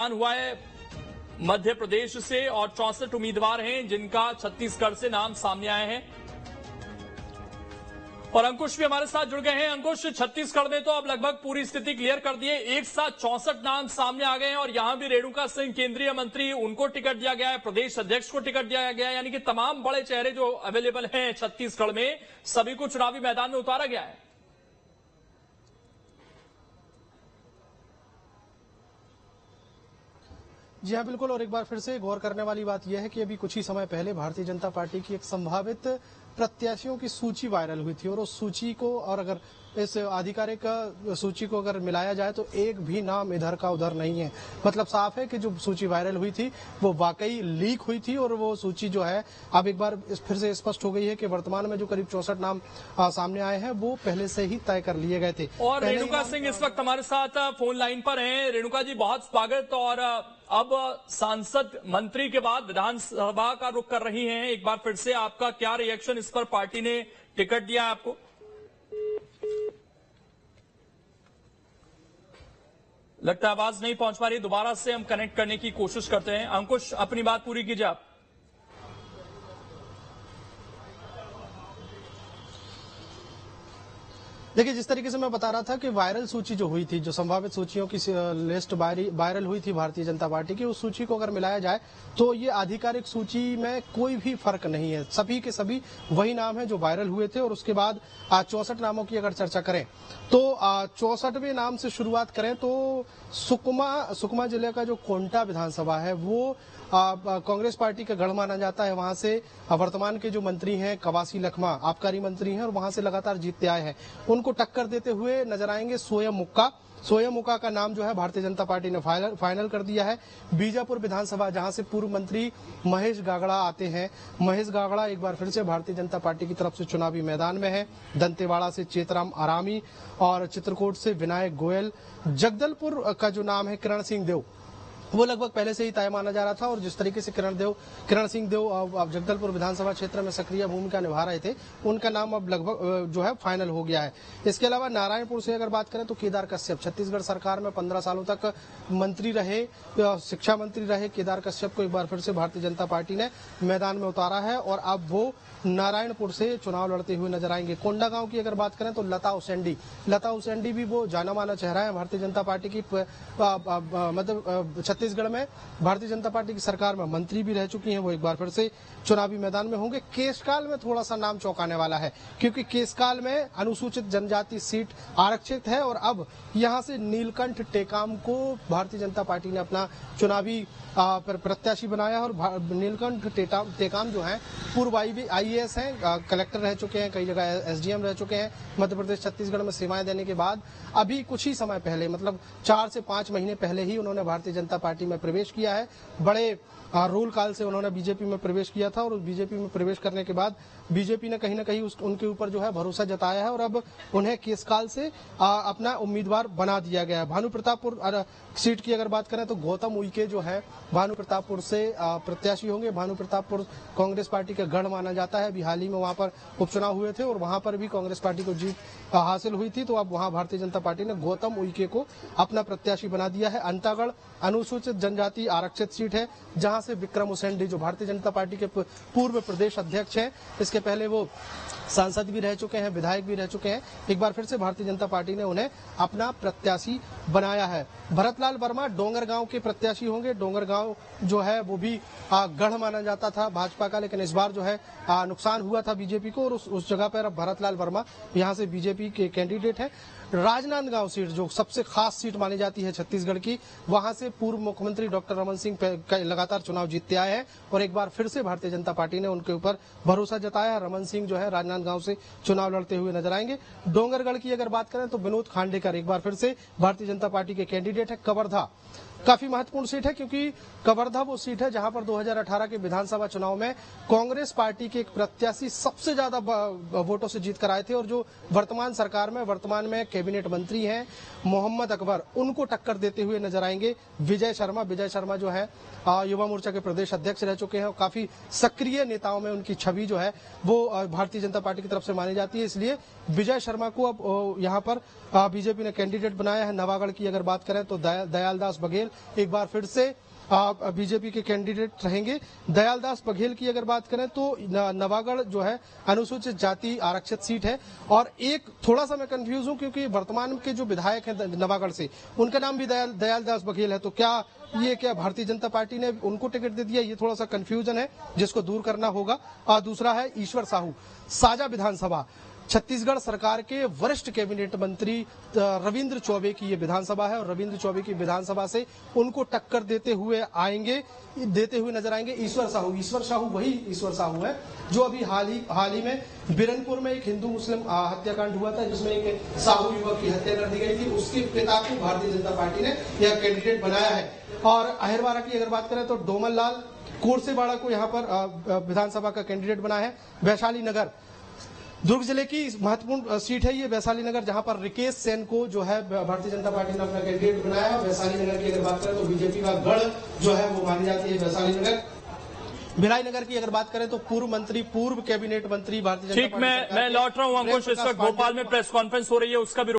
हुआ है मध्य प्रदेश से और 64 उम्मीदवार हैं जिनका छत्तीसगढ़ से नाम सामने आए हैं। और अंकुश भी हमारे साथ जुड़ गए हैं। अंकुश, छत्तीसगढ़ में तो अब लगभग पूरी स्थिति क्लियर कर दी है। एक साथ 64 नाम सामने आ गए हैं और यहां भी रेणुका सिंह केंद्रीय मंत्री, उनको टिकट दिया गया है, प्रदेश अध्यक्ष को टिकट दिया गया है, यानी कि तमाम बड़े चेहरे जो अवेलेबल हैं छत्तीसगढ़ में सभी को चुनावी मैदान में उतारा गया है। जी हाँ, बिल्कुल। और एक बार फिर से गौर करने वाली बात यह है कि अभी कुछ ही समय पहले भारतीय जनता पार्टी की एक संभावित प्रत्याशियों की सूची वायरल हुई थी और उस सूची को, और अगर इस आधिकारिक सूची को अगर मिलाया जाए तो एक भी नाम इधर का उधर नहीं है। मतलब साफ है कि जो सूची वायरल हुई थी वो वाकई लीक हुई थी और वो सूची जो है अब एक बार फिर से स्पष्ट हो गई है कि वर्तमान में जो करीब 64 नाम सामने आए हैं वो पहले से ही तय कर लिए गए थे। और रेणुका सिंह इस वक्त हमारे साथ फोन लाइन पर हैं। रेणुका जी, बहुत स्वागत। और अब सांसद मंत्री के बाद विधानसभा का रुख कर रही हैं। एक बार फिर से आपका क्या रिएक्शन इस पर, पार्टी ने टिकट दिया है आपको? लगता है आवाज नहीं पहुंच पा रही, दोबारा से हम कनेक्ट करने की कोशिश करते हैं। अंकुश, अपनी बात पूरी कीजिए आप। देखिए, जिस तरीके से मैं बता रहा था कि वायरल सूची जो हुई थी, जो संभावित सूचियों की लिस्ट वायरल हुई थी भारतीय जनता पार्टी की, उस सूची को अगर मिलाया जाए तो ये आधिकारिक सूची में कोई भी फर्क नहीं है। सभी के सभी वही नाम है जो वायरल हुए थे। और उसके बाद 64 नामों की अगर चर्चा करें तो 64वें नाम से शुरुआत करें तो सुकमा जिले का जो कोंटा विधानसभा है वो कांग्रेस पार्टी का गढ़ माना जाता है। वहां से वर्तमान के जो मंत्री हैं कवासी लखमा आबकारी मंत्री हैं और वहां से लगातार जीतते आए हैं। उनको टक्कर देते हुए नजर आएंगे सोयम मुक्का का नाम जो है भारतीय जनता पार्टी ने फाइनल कर दिया है। बीजापुर विधानसभा, जहां से पूर्व मंत्री महेश गागड़ा आते हैं, महेश गागड़ा एक बार फिर से भारतीय जनता पार्टी की तरफ से चुनावी मैदान में है। दंतेवाड़ा से चेतराम आरामी और चित्रकूट से विनायक गोयल। जगदलपुर का जो नाम है किरण सिंह देव, वो लगभग पहले से ही तय माना जा रहा था। और जिस तरीके से किरण सिंह देव अब जगदलपुर विधानसभा क्षेत्र में सक्रिय भूमिका निभा रहे थे, उनका नाम अब लगभग जो है फाइनल हो गया है। इसके अलावा नारायणपुर से अगर बात करें तो केदार कश्यप, छत्तीसगढ़ सरकार में 15 सालों तक मंत्री रहे, शिक्षा मंत्री रहे। केदार कश्यप को एक बार फिर से भारतीय जनता पार्टी ने मैदान में उतारा है और अब वो नारायणपुर से चुनाव लड़ते हुए नजर आएंगे। कोंडागांव की अगर बात करें तो लता उसेंडी भी वो जाना माना चेहरा है भारतीय जनता पार्टी की। मतलब छत्तीसगढ़ में भारतीय जनता पार्टी की सरकार में मंत्री भी रह चुकी हैं, वो एक बार फिर से चुनावी मैदान में होंगे। केशकाल में थोड़ा सा नाम चौंकाने वाला है क्योंकि केशकाल में अनुसूचित जनजाति सीट आरक्षित है और अब यहां से नीलकंठ टेकाम को भारतीय जनता पार्टी ने अपना चुनावी प्रत्याशी बनाया। और नीलकंठ टेकाम जो है पूर्व IAS हैं, कलेक्टर रह चुके हैं, कई जगह SDM रह चुके हैं। मध्य प्रदेश छत्तीसगढ़ में सेवाएं देने के बाद अभी कुछ ही समय पहले, मतलब 4 से 5 महीने पहले ही उन्होंने भारतीय जनता पार्टी में प्रवेश किया है। बड़े रोल काल से उन्होंने बीजेपी में प्रवेश किया था और बीजेपी में प्रवेश करने के बाद बीजेपी ने कहीं ना कहीं उनके ऊपर जो है भरोसा जताया है और अब उन्हें केशकाल से अपना उम्मीदवार बना दिया गया है। भानु प्रतापपुर सीट की अगर बात करें तो गौतम उइके जो है भानु प्रतापपुर से प्रत्याशी होंगे। भानु प्रतापपुर कांग्रेस पार्टी का गढ़ माना जाता है। अभी हाल ही में वहां पर उपचुनाव हुए थे और वहां पर भी कांग्रेस पार्टी को जीत हासिल हुई थी, तो अब वहां भारतीय जनता पार्टी ने गौतम उइके को अपना प्रत्याशी बना दिया है। अंतागढ़ अनुसूचित जनजाति आरक्षित सीट है जहां से विक्रम उसेंडी जो भारतीय जनता पार्टी के पूर्व प्रदेश अध्यक्ष हैं, इसके पहले वो सांसद भी रह चुके हैं, विधायक भी रह चुके हैं, एक बार फिर से भारतीय जनता पार्टी ने उन्हें अपना प्रत्याशी बनाया है। भरतलाल वर्मा डोंगरगांव के प्रत्याशी होंगे। डोंगरगांव जो है वो भी गढ़ माना जाता था भाजपा का, लेकिन इस बार जो है नुकसान हुआ था बीजेपी को और उस जगह पर अब भरतलाल वर्मा यहाँ से बीजेपी के कैंडिडेट हैं। राजनांदगांव सीट जो सबसे खास सीट मानी जाती है छत्तीसगढ़ की, वहां से पूर्व मुख्यमंत्री डॉक्टर रमन सिंह लगातार चुनाव जीतते आए हैं और एक बार फिर से भारतीय जनता पार्टी ने उनके ऊपर भरोसा जताया। रमन सिंह जो है राजनांदगांव से चुनाव लड़ते हुए नजर आएंगे। डोंगरगढ़ की अगर बात करें तो विनोद खांडेकर एक बार फिर से भारतीय जनता पार्टी के कैंडिडेट है। कवर्धा काफी महत्वपूर्ण सीट है क्योंकि कवर्धा वो सीट है जहां पर 2018 के विधानसभा चुनाव में कांग्रेस पार्टी के एक प्रत्याशी सबसे ज्यादा वोटों से जीत कर आए थे और जो वर्तमान सरकार में कैबिनेट मंत्री हैं मोहम्मद अकबर, उनको टक्कर देते हुए नजर आएंगे विजय शर्मा जो है युवा मोर्चा के प्रदेश अध्यक्ष रह चुके हैं और काफी सक्रिय नेताओं में उनकी छवि जो है वो भारतीय जनता पार्टी की तरफ से मानी जाती है, इसलिए विजय शर्मा को अब यहाँ पर बीजेपी ने कैंडिडेट बनाया है। नवागढ़ की अगर बात करें तो दयालदास बघेल बघेल एक बार फिर से बीजेपी के कैंडिडेट रहेंगे। दयालदास बघेल की अगर बात करें तो नवागढ़ जो है अनुसूचित जाति आरक्षित सीट है, और एक थोड़ा सा मैं कंफ्यूज हूं क्योंकि वर्तमान के जो विधायक हैं नवागढ़ से उनका नाम भी दयालदास बघेल है, तो क्या भारतीय जनता पार्टी ने उनको टिकट दे दिया, ये थोड़ा सा कंफ्यूजन है जिसको दूर करना होगा। और दूसरा है ईश्वर साहू, साजा विधानसभा, छत्तीसगढ़ सरकार के वरिष्ठ कैबिनेट मंत्री रविंद्र चौबे की ये विधानसभा है, और रविंद्र चौबे की विधानसभा से उनको टक्कर देते हुए नजर आएंगे ईश्वर साहू वही ईश्वर साहू है जो अभी हाल ही में बिरनपुर में एक हिंदू मुस्लिम हत्याकांड हुआ था जिसमें एक साहू युवक की हत्या कर दी गई थी, उसके पिता को भारतीय जनता पार्टी ने यह कैंडिडेट बनाया है। और अहिरवारा की अगर बात करें तो डोमन लाल कोरसेवाड़ा को यहाँ पर विधानसभा का कैंडिडेट बनाया है। वैशाली नगर दुर्ग जिले की महत्वपूर्ण सीट है ये वैशाली नगर, जहां पर रिकेश सेन को जो है भारतीय जनता पार्टी ने अपना कैंडिडेट बनाया है। वैशाली नगर की अगर बात करें तो बीजेपी का गढ़ जो है वो मानी जाती है वैशाली नगर। भिलाई नगर की अगर बात करें तो पूर्व कैबिनेट मंत्री भारतीय जनता पार्टी मैं लौट रहा हूं अंकुश, इस वक्त भोपाल में प्रेस कॉन्फ्रेंस हो रही है, उसका भी